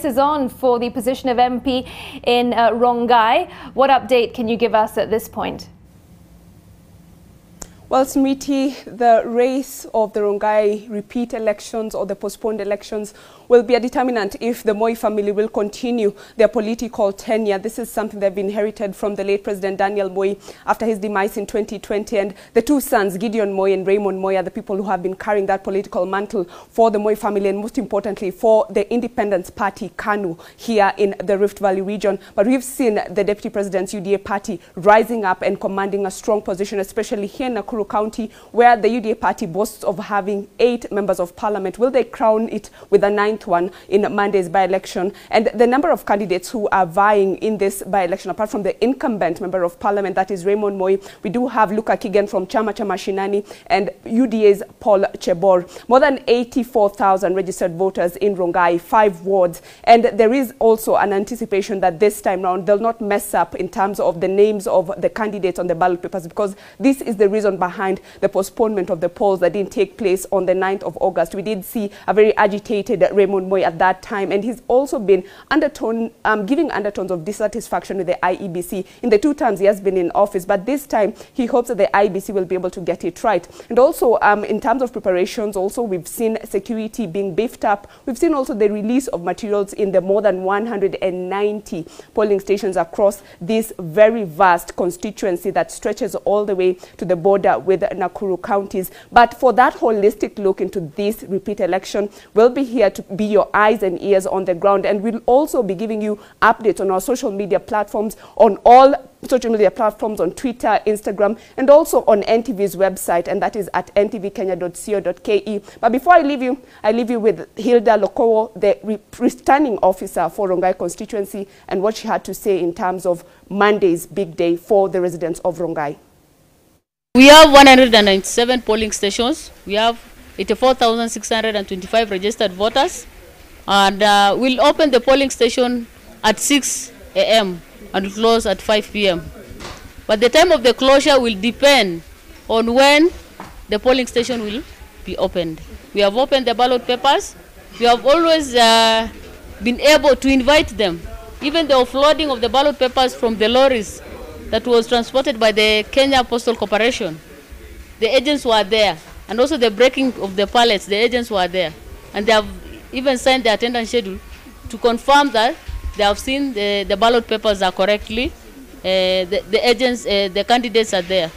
race is on for the position of MP in Rongai. What update can you give us at this point? Well, Smriti, the race of the Rongai repeat elections or the postponed elections will be a determinant if the Moi family will continue their political tenure. This is something they've inherited from the late President Daniel Moi after his demise in 2020. And the two sons, Gideon Moi and Raymond Moi, are the people who have been carrying that political mantle for the Moi family and most importantly for the Independence Party, KANU, here in the Rift Valley region. But we've seen the Deputy President's UDA party rising up and commanding a strong position, especially here in Nakuru County, where the UDA party boasts of having 8 members of parliament. Will they crown it with a 9th one in Monday's by-election? And the number of candidates who are vying in this by-election, apart from the incumbent member of parliament, that is Raymond Moi, we do have Luka Kigen from Chama cha Mashinani and UDA's Paul Chebor. More than 84,000 registered voters in Rongai, 5 wards. And there is also an anticipation that this time round they'll not mess up in terms of the names of the candidates on the ballot papers, because this is the reason behind the postponement of the polls that didn't take place on the 9th of August. We did see a very agitated Raymond Moi at that time, and he's also been giving undertones of dissatisfaction with the IEBC in the 2 terms he has been in office. But this time he hopes that the IEBC will be able to get it right. And also in terms of preparations, also we've seen security being beefed up. We've seen also the release of materials in the more than 190 polling stations across this very vast constituency that stretches all the way to the border with Nakuru counties. But for that holistic look into this repeat election, we'll be here to be your eyes and ears on the ground, and we'll also be giving you updates on our social media platforms, on all social media platforms, on Twitter, Instagram, and also on NTV's website, and that is at ntvkenya.co.ke. But before I leave you with Hilda Lokowo, the returning officer for Rongai constituency, and what she had to say in terms of Monday's big day for the residents of Rongai. We have 197 polling stations. We have 84,625 registered voters. And we'll open the polling station at 6 a.m. and close at 5 p.m. But the time of the closure will depend on when the polling station will be opened. We have opened the ballot papers. We have always been able to invite them. Even the offloading of the ballot papers from the lorries that was transported by the Kenya Postal Corporation, the agents were there. And also the breaking of the pallets, the agents were there. And they have even signed the attendance schedule to confirm that they have seen the ballot papers are correctly, the agents, the candidates are there.